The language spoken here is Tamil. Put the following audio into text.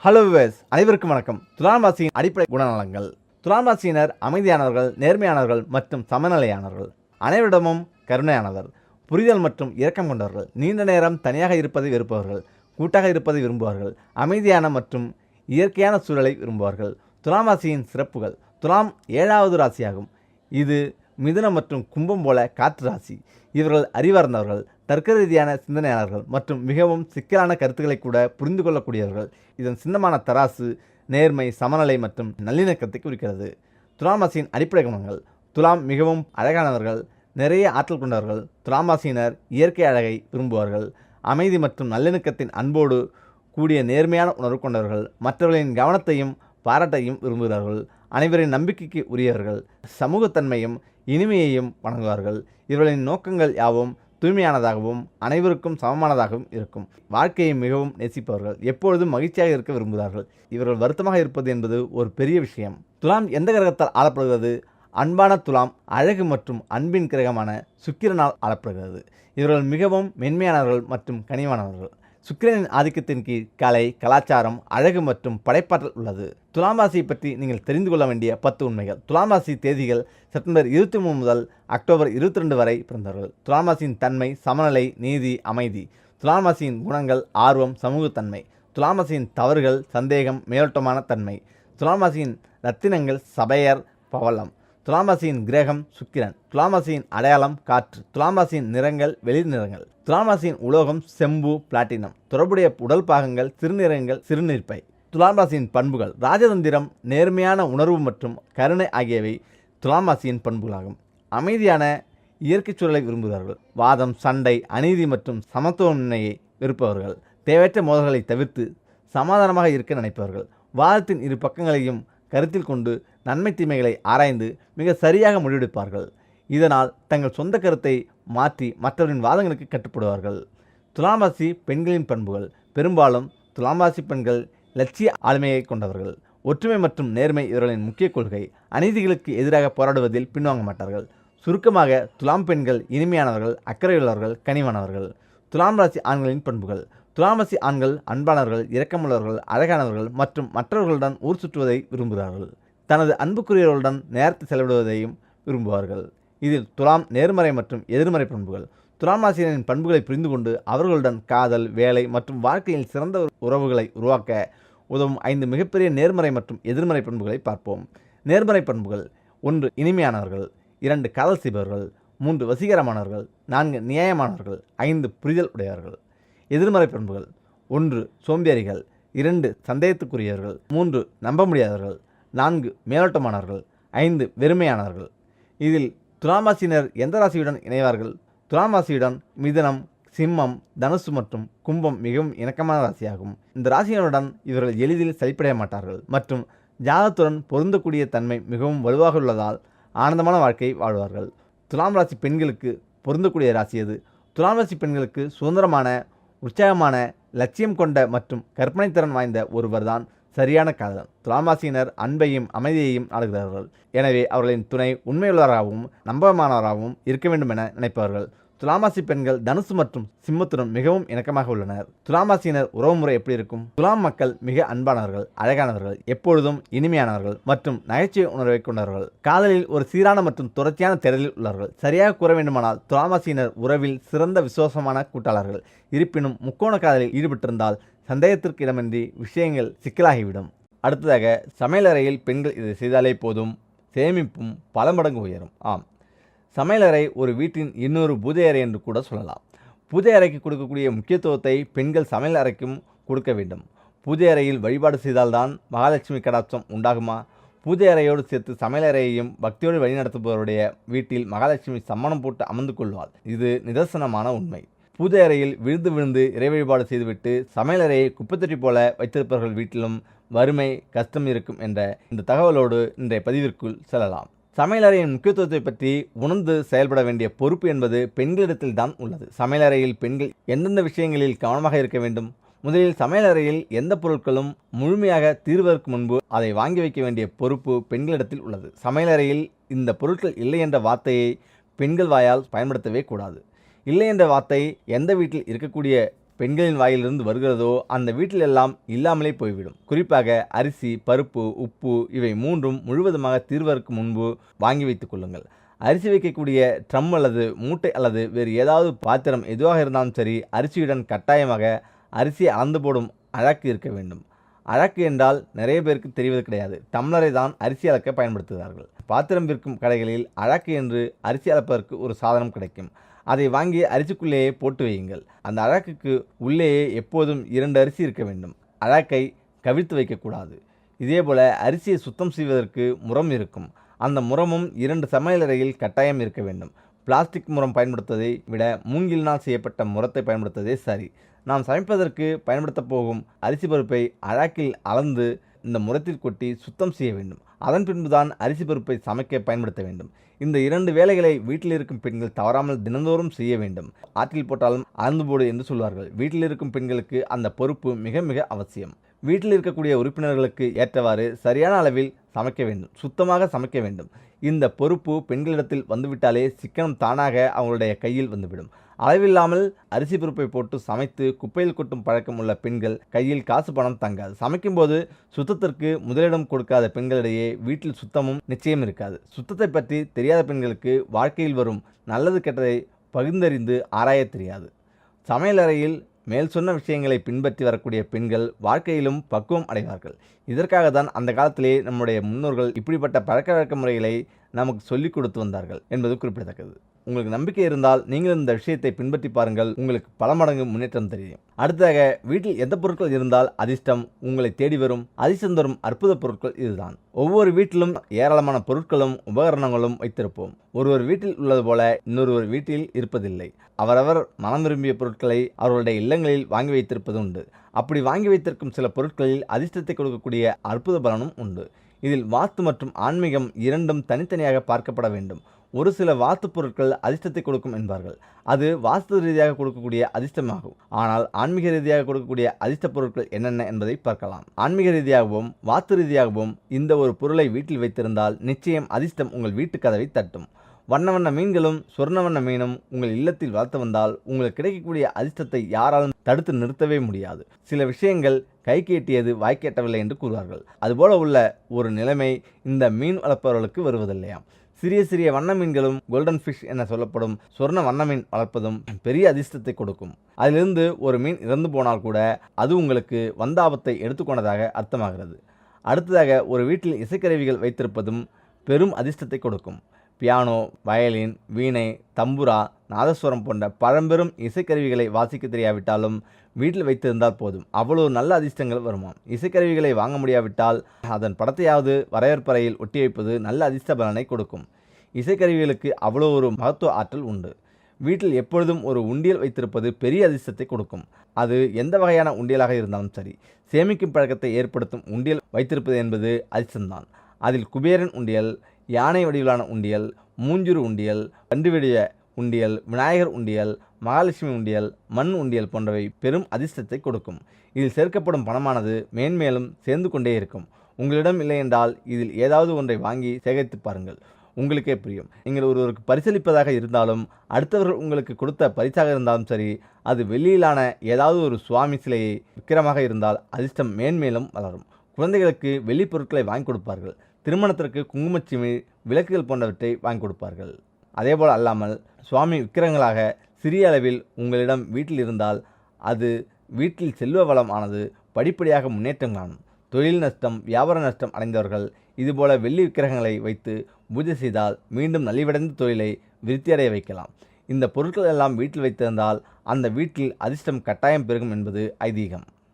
ஹலோ வியூவர்ஸ், அனைவருக்கும் வணக்கம். துலாம் ராசியின் அடிப்படை குணநலங்கள். துலாம் ராசியினர் அமைதியானவர்கள், நேர்மையானவர்கள் மற்றும் சமநிலையானவர்கள். அனைவரிடமும் கருணையானவர், புரிதல் மற்றும் இரக்கம் கொண்டவர்கள். நீண்ட நேரம் தனியாக இருப்பதை விரும்புபவர்கள், கூட்டாக இருப்பதை விரும்புவார்கள். அமைதியான மற்றும் இயற்கையான சூழலை விரும்புவார்கள். துலாம் ராசியின் சிறப்புகள். துலாம் 7வது ராசியாகும். இது மிதுனம் மற்றும் கும்பம் போல காற்று ராசி. இவர்கள் அறிவார்ந்தவர்கள், தர்க்க ரீதியான சிந்தனையாளர்கள் மற்றும் மிகவும் சிக்கலான கருத்துக்களை கூட புரிந்து கொள்ளக்கூடியவர்கள். இதன் சின்னமான தராசு நேர்மை, சமநிலை மற்றும் நல்லிணக்கத்தை குறிக்கிறது. துலாம் ராசியின் அடிப்படை குணங்கள். துலாம் மிகவும் அழகானவர்கள், நிறைய ஆற்றல் கொண்டவர்கள். துலாம் ராசியினர் இயற்கை அழகை விரும்புவார்கள். அமைதி மற்றும் நல்லிணக்கத்தின் அன்போடு கூடிய நேர்மையான உணர்வு கொண்டவர்கள். மற்றவர்களின் கவனத்தையும் பாராட்டையும் விரும்புகிறார்கள். அனைவரின் நம்பிக்கைக்கு உரியவர்கள். சமூகத்தன்மையும் இனிமையையும் வணங்குவார்கள். இவர்களின் நோக்கங்கள் யாவும் தூய்மையானதாகவும் அனைவருக்கும் சமமானதாகவும் இருக்கும். வாழ்க்கையை மிகவும் நேசிப்பவர்கள். எப்பொழுதும் மகிழ்ச்சியாக இருக்க விரும்புகிறார்கள். இவர்கள் வருத்தமாக இருப்பது என்பது ஒரு பெரிய விஷயம். துலாம் எந்த கிரகத்தால் ஆளப்படுகிறது? அன்பான துலாம் அழகு மற்றும் அன்பின் கிரகமான சுக்கிரனால் ஆளப்படுகிறது. இவர்கள் மிகவும் மென்மையானவர்கள் மற்றும் கனிவானவர்கள். சுக்கிரனின் ஆதிக்கத்தின் கீழ் கலை, கலாச்சாரம், அழகு மற்றும் படைப்பாற்றல் உள்ளது. துலாம் ராசியை பற்றி நீங்கள் தெரிந்து கொள்ள வேண்டிய 10 உண்மைகள். துலாம் ராசி தேதிகள்: செப்டம்பர் 23 முதல் அக்டோபர் 22 வரை பிறந்தவர்கள். துலாம் ராசியின் தன்மை: சமநிலை, நீதி, அமைதி. துலாம் ராசியின் குணங்கள்: ஆர்வம், சமூகத்தன்மை. துலாம் ராசியின் தவறுகள்: சந்தேகம், மேலோட்டமான தன்மை. துலாம் ராசியின் ரத்தினங்கள்: சபையர், பவளம். துலாம் ராசியின் கிரகம் சுக்கிரன். துலாம் ராசியின் அடையாளம்: காற்று. துலாம் ராசியின் நிறங்கள்: வெளிர் நிறங்கள். துலாம் ராசியின் உலோகம்: செம்பு, பிளாட்டினம். தொடர்புடைய உடல் பாகங்கள்: சிறுநீரகங்கள், சிறுநீர்ப்பை. துலாம் ராசியின் பண்புகள். ராஜதந்திரம், நேர்மையான உணர்வு மற்றும் கருணை ஆகியவை துலாம் ராசியின் பண்புகளாகும். அமைதியான இயற்கை சூழலை விரும்புகிறார்கள். வாதம், சண்டை, அநீதி மற்றும் சமத்துவமின்மையை விருப்பவர்கள். தேவையற்ற மோதல்களை தவிர்த்து சமாதானமாக இருக்க நினைப்பவர்கள். வாதத்தின் இரு பக்கங்களையும் கருத்தில் கொண்டு நன்மை தீமைகளை ஆராய்ந்து மிக சரியாக முடிவெடுப்பார்கள். இதனால் தங்கள் சொந்த கருத்தை மாற்றி மற்றவரின் வாதங்களுக்கு கட்டுப்படுவார்கள். துலாம் ராசி பெண்களின் பண்புகள். பெரும்பாலும் துலாம் ராசி பெண்கள் லட்சிய ஆளுமையை கொண்டவர்கள். ஒற்றுமை மற்றும் நேர்மை இவர்களின் முக்கிய கொள்கை. அநீதிகளுக்கு எதிராக போராடுவதில் பின்வாங்க மாட்டார்கள். சுருக்கமாக, துலாம் பெண்கள் இனிமையானவர்கள், அக்கறையுள்ளவர்கள், கனிவானவர்கள். துலாம் ராசி ஆண்களின் பண்புகள். துலாம் ராசி ஆண்கள் அன்பானவர்கள், இரக்கமுள்ளவர்கள், அழகானவர்கள் மற்றும் மற்றவர்களுடன் ஊர் சுற்றுவதை விரும்புகிறார்கள். தனது அன்புக்குரியவர்களுடன் நேரத்தை செலவிடுவதையும் விரும்புவார்கள். இதில் துலாம் நேர்மறை மற்றும் எதிர்மறை பண்புகள். துலாம் ராசியினரின் பண்புகளை புரிந்து கொண்டு அவர்களுடன் காதல், வேலை மற்றும் வாழ்க்கையில் சிறந்த உறவுகளை உருவாக்க உதவும் 5 மிகப்பெரிய நேர்மறை மற்றும் எதிர்மறை பண்புகளை பார்ப்போம். நேர்மறை பண்புகள்: 1 இனிமையானவர்கள், 2 காதல் செய்பவர்கள், 3 வசீகரமானவர்கள், 4 நியாயமானவர்கள், 5 புரிதல் உடையவர்கள். எதிர்மறை பண்புகள்: 1 சோம்பேறிகள், 2 சந்தேகத்துக்குரியவர்கள், 3 நம்ப முடியாதவர்கள், 4 மேலோட்டமானவர்கள், 5 வெறுமையானவர்கள். இதில் துலாம் ராசியினர் எந்த ராசியுடன் இணைவார்கள்? துலாம் ராசியுடன் மிதுனம், சிம்மம், தனுசு மற்றும் கும்பம் மிகவும் இணக்கமான ராசியாகும். இந்த ராசியினருடன் இவர்கள் எளிதில் சலிப்படைய மாட்டார்கள் மற்றும் ஜாதகத்துடன் பொருந்தக்கூடிய தன்மை மிகவும் வலுவாக உள்ளதால் ஆனந்தமான வாழ்க்கையை வாழ்வார்கள். துலாம் ராசி பெண்களுக்கு பொருந்தக்கூடிய ராசி எது? துலாம் ராசி பெண்களுக்கு சுதந்திரமான, உற்சாகமான, லட்சியம் கொண்ட மற்றும் கற்பனை திறன் வாய்ந்த ஒருவர்தான் சரியான காதலன். துலாம் ராசியினர் அன்பையும் அமைதியையும் நாடுகிறார்கள். எனவே அவர்களின் துணை உண்மையுள்ளவராகவும் நம்பகமானவராகவும் இருக்க வேண்டும் என நினைப்பவர்கள். துலாம் ராசி பெண்கள் தனுசு மற்றும் சிம்மத்துடன் மிகவும் இணக்கமாக உள்ளனர். துலாம் ராசியினர் உறவுமுறை எப்படி இருக்கும்? துலாம் மக்கள் மிக அன்பானவர்கள், அழகானவர்கள், எப்பொழுதும் இனிமையானவர்கள் மற்றும் நகைச்சுவை உணர்வை கொண்டவர்கள். காதலில் ஒரு சீரான மற்றும் தொடர்ச்சியான தேடலில் உள்ளவர்கள். சரியாக கூற வேண்டுமானால் துலாம் ராசியினர் உறவில் சிறந்த விசுவாசமான கூட்டாளர்கள். இருப்பினும் முக்கோண காதலில் ஈடுபட்டிருந்தால் சந்தேகத்திற்கு இடமின்றி விஷயங்கள் சிக்கலாகிவிடும். அடுத்ததாக, சமையலறையில் பெண்கள் இதை செய்தாலே போதும், சேமிப்பும் பல மடங்கு உயரும். ஆம், சமையலறை ஒரு வீட்டின் இன்னொரு பூஜை அறை என்று கூட சொல்லலாம். பூஜை அறைக்கு கொடுக்கக்கூடிய முக்கியத்துவத்தை பெண்கள் சமையல் அறைக்கும் கொடுக்க வேண்டும். பூஜை அறையில் வழிபாடு செய்தால்தான் மகாலட்சுமி கடாட்சம் உண்டாகுமா? பூஜை அறையோடு சேர்த்து சமையலறையையும் பக்தியோடு வழிநடத்துபவருடைய வீட்டில் மகாலட்சுமி சம்மணம் போட்டு அமர்ந்து கொள்வாள். இது நிதர்சனமான உண்மை. பூஜை அறையில் விழுந்து விழுந்து இறை வழிபாடு செய்துவிட்டு சமையலறையை குப்பைத்தொட்டி போல வைத்திருப்பவர்கள் வீட்டிலும் வறுமை, கஷ்டம் இருக்கும் என்ற இந்த தகவலோடு இன்றைய பதிவிற்குள் செல்லலாம். சமையலறையின் முக்கியத்துவத்தை பற்றி உணர்ந்து செயல்பட வேண்டிய பொறுப்பு என்பது பெண்களிடத்தில் தான் உள்ளது. சமையலறையில் பெண்கள் எந்தெந்த விஷயங்களில் கவனமாக இருக்க வேண்டும்? முதலில் சமையலறையில் எந்த பொருட்களும் முழுமையாக தீர்வதற்கு முன்பு அதை வாங்கி வைக்க வேண்டிய பொறுப்பு பெண்களிடத்தில் உள்ளது. சமையலறையில் இந்த பொருட்கள் இல்லை என்ற வார்த்தையை பெண்கள் வாயால் பயன்படுத்தவே கூடாது. இல்லை என்ற வார்த்தை எந்த வீட்டில் இருக்கக்கூடிய பெண்களின் வாயிலிருந்து வருகிறதோ அந்த வீட்டில் எல்லாம் இல்லாமலே போய்விடும். குறிப்பாக அரிசி, பருப்பு, உப்பு இவை மூன்றும் முழுவதுமாக தீர்வதற்கு முன்பு வாங்கி வைத்துக் கொள்ளுங்கள். அரிசி வைக்கக்கூடிய ட்ரம் அல்லது மூட்டை அல்லது வேறு ஏதாவது பாத்திரம் எதுவாக இருந்தாலும் சரி, அரிசியுடன் கட்டாயமாக அரிசியை அளந்து போடும் அழகு இருக்க வேண்டும். அழகு என்றால் நிறைய பேருக்கு தெரிவது கிடையாது. டம்ளரை தான் அரிசி அளக்க பயன்படுத்துகிறார்கள். பாத்திரம் விற்கும் கடைகளில் அழகு என்று அரிசி அளப்பதற்கு ஒரு சாதனம் கிடைக்கும். அதை வாங்கி அரிசிக்குள்ளேயே போட்டு வையுங்கள். அந்த அழகுக்கு உள்ளேயே எப்போதும் 2 அரிசி இருக்க வேண்டும். அழகை கவிழ்த்து வைக்கக்கூடாது. இதேபோல அரிசியை சுத்தம் செய்வதற்கு முறம் இருக்கும். அந்த முறமும் 2 சமையலறையில் கட்டாயம் இருக்க வேண்டும். பிளாஸ்டிக் முறம் பயன்படுத்துவதை விட மூங்கிலினால் செய்யப்பட்ட முறத்தை பயன்படுத்துவதே சரி. நாம் சமைப்பதற்கு பயன்படுத்தப் போகும் அரிசி பருப்பை அழகில் அளந்து இந்த முறத்தில் கொட்டி சுத்தம் செய்ய வேண்டும். அதன் பின்புதான் அரிசி பருப்பை சமைக்க பயன்படுத்த வேண்டும். இந்த 2 வேலைகளை வீட்டில் இருக்கும் பெண்கள் தவறாமல் தினந்தோறும் செய்ய வேண்டும். ஆற்றில் போட்டாலும் அளந்து போடு என்று சொல்வார்கள். வீட்டில் இருக்கும் பெண்களுக்கு அந்த பொறுப்பு மிக மிக அவசியம். வீட்டில் இருக்கக்கூடிய உறுப்பினர்களுக்கு ஏற்றவாறு சரியான அளவில் சமைக்க வேண்டும். சுத்தமாக சமைக்க வேண்டும். இந்த பொறுப்பு பெண்களிடத்தில் வந்துவிட்டாலே சிக்கனம் தானாக அவங்களுடைய கையில் வந்துவிடும். அளவில்லாமல் அரிசி பருப்பை போட்டு சமைத்து குப்பையில் கொட்டும் பழக்கம் உள்ள பெண்கள் கையில் காசு பணம் தங்காது. சமைக்கும்போது சுத்தத்திற்கு முதலிடம் கொடுக்காத பெண்களிடையே வீட்டில் சுத்தமும் நிச்சயம் இருக்காது. சுத்தத்தை பற்றி தெரியாத பெண்களுக்கு வாழ்க்கையில் வரும் நல்லது கெட்டதை பகிர்ந்தறிந்து ஆராய தெரியாது. சமையலறையில் மேல் சொன்ன விஷயங்களை பின்பற்றி வரக்கூடிய பெண்கள் வாழ்க்கையிலும் பக்குவம் அடைவார்கள். இதற்காக தான் அந்த காலத்திலே நம்முடைய முன்னோர்கள் இப்படிப்பட்ட பழக்க வழக்க முறைகளை நமக்கு சொல்லிக் கொடுத்து வந்தார்கள் என்பது குறிப்பிடத்தக்கது. உங்களுக்கு நம்பிக்கை இருந்தால் நீங்கள் இந்த விஷயத்தை பின்பற்றி பாருங்கள். உங்களுக்கு பல மடங்கு முன்னேற்றம் தெரியும். அடுத்ததாக, வீட்டில் எந்த பொருட்கள் இருந்தால் அதிர்ஷ்டம் உங்களை தேடி வரும்? அதிர்ஷ்டம் தரும் அற்புத பொருட்கள் இதுதான். ஒவ்வொரு வீட்டிலும் ஏராளமான பொருட்களும் உபகரணங்களும் வைத்திருப்போம். ஒருவர் வீட்டில் உள்ளது போல இன்னொருவர் வீட்டில் இருப்பதில்லை. அவரவர் மனம் விரும்பிய பொருட்களை அவர்களுடைய இல்லங்களில் வாங்கி வைத்திருப்பது உண்டு. அப்படி வாங்கி வைத்திருக்கும் சில பொருட்களில் அதிர்ஷ்டத்தை கொடுக்கக்கூடிய அற்புத பலனும் உண்டு. இதில் வாஸ்து மற்றும் ஆன்மீகம் இரண்டும் தனித்தனியாக பார்க்கப்பட வேண்டும். ஒரு சில வாஸ்து பொருட்கள் அதிர்ஷ்டத்தை கொடுக்கும் என்பார்கள். அது வாஸ்து ரீதியாக கொடுக்கக்கூடிய அதிர்ஷ்டமாகும். ஆனால் ஆன்மீக ரீதியாக கொடுக்கக்கூடிய அதிர்ஷ்ட பொருட்கள் என்னென்ன என்பதை பார்க்கலாம். ஆன்மீக ரீதியாகவும் வாஸ்து ரீதியாகவும் இந்த ஒரு பொருளை வீட்டில் வைத்திருந்தால் நிச்சயம் அதிர்ஷ்டம் உங்கள் வீட்டு கதவை தட்டும். வண்ண வண்ண மீன்களும் சொர்ண வண்ண மீனும் உங்கள் இல்லத்தில் வளர்த்து வந்தால் உங்களுக்கு கிடைக்கக்கூடிய அதிர்ஷ்டத்தை யாராலும் தடுத்து நிறுத்தவே முடியாது. சில விஷயங்கள் கைக்கு எட்டியது வாய்க்கு எட்டவில்லை என்று கூறுவார்கள். அதுபோல உள்ள ஒரு நிலைமை இந்த மீன் வளர்ப்பவர்களுக்கு வருவதில்லையாம். சிறிய சிறிய வண்ண மீன்களும் கோல்டன் ஃபிஷ் என சொல்லப்படும் சொர்ண வண்ண மீன் வளர்ப்பதும் பெரிய அதிர்ஷ்டத்தை கொடுக்கும். அதிலிருந்து ஒரு மீன் இறந்து போனால் கூட அது உங்களுக்கு வந்த ஆபத்தை எடுத்துக்கொண்டதாக அர்த்தமாகிறது. அடுத்ததாக, ஒரு வீட்டில் இசைக்கருவிகள் வைத்திருப்பதும் பெரும் அதிர்ஷ்டத்தை கொடுக்கும். பியானோ, வயலின், வீணை, தம்புரா, நாதஸ்வரம் போன்ற பழம்பெரும் இசைக்கருவிகளை வாசிக்க தெரியாவிட்டாலும் வீட்டில் வைத்திருந்தால் போதும், அவ்வளவு நல்ல அதிர்ஷ்டங்கள் வருமாம். இசைக்கருவிகளை வாங்க முடியாவிட்டால் அதன் படத்தையாவது வரவேற்பறையில் ஒட்டி வைப்பது நல்ல அதிர்ஷ்ட பலனை கொடுக்கும். இசைக்கருவிகளுக்கு அவ்வளோ ஒரு மகத்துவ ஆற்றல் உண்டு. வீட்டில் எப்பொழுதும் ஒரு உண்டியல் வைத்திருப்பது பெரிய அதிர்ஷ்டத்தை கொடுக்கும். அது எந்த வகையான உண்டியலாக இருந்தாலும் சரி, சேமிக்கும் பழக்கத்தை ஏற்படுத்தும் உண்டியல் வைத்திருப்பது என்பது அதிர்ஷ்டம்தான். அதில் குபேரன் உண்டியல், யானை வடிவிலான உண்டியல், மூஞ்சுரு உண்டியல், கண்டுவெடிய உண்டியல், விநாயகர் உண்டியல், மகாலட்சுமி உண்டியல், மண் உண்டியல் போன்றவை பெரும் அதிர்ஷ்டத்தை கொடுக்கும். இதில் சேர்க்கப்படும் பணமானது மேன்மேலும் சேர்ந்து கொண்டே இருக்கும். உங்களிடம் இல்லை என்றால் இதில் ஏதாவது ஒன்றை வாங்கி சேகரித்து பாருங்கள், உங்களுக்கே புரியும். நீங்கள் ஒருவருக்கு பரிசளிப்பதாக இருந்தாலும் அடுத்தவர்கள் உங்களுக்கு கொடுத்த பரிசாக இருந்தாலும் சரி, அது வெள்ளியிலான ஏதாவது ஒரு சுவாமி சிலையை விக்கிரமாக இருந்தால் அதிர்ஷ்டம் மேன்மேலும் வளரும். குழந்தைகளுக்கு வெள்ளி பொருட்களை வாங்கி கொடுப்பார்கள். திருமணத்திற்கு குங்குமச்சிமி, விளக்குகள் போன்றவற்றை வாங்கி கொடுப்பார்கள். அதேபோல் அல்லாமல் சுவாமி விக்கிரகங்களாக சிறிய அளவில் உங்களிடம் வீட்டில் இருந்தால் அது வீட்டில் செல்வ வளம் ஆனது படிப்படியாக முன்னேற்றம் காணும். தொழில் நஷ்டம், வியாபார நஷ்டம் அடைந்தவர்கள் இதுபோல வெள்ளி விக்கிரகங்களை வைத்து பூஜை செய்தால் மீண்டும் நலிவடைந்த தொழிலை விருத்தியடைய வைக்கலாம். இந்த பொருட்கள் எல்லாம் வீட்டில் வைத்திருந்தால் அந்த வீட்டில் அதிர்ஷ்டம் கட்டாயம் பெருகும் என்பது ஐதீகம்.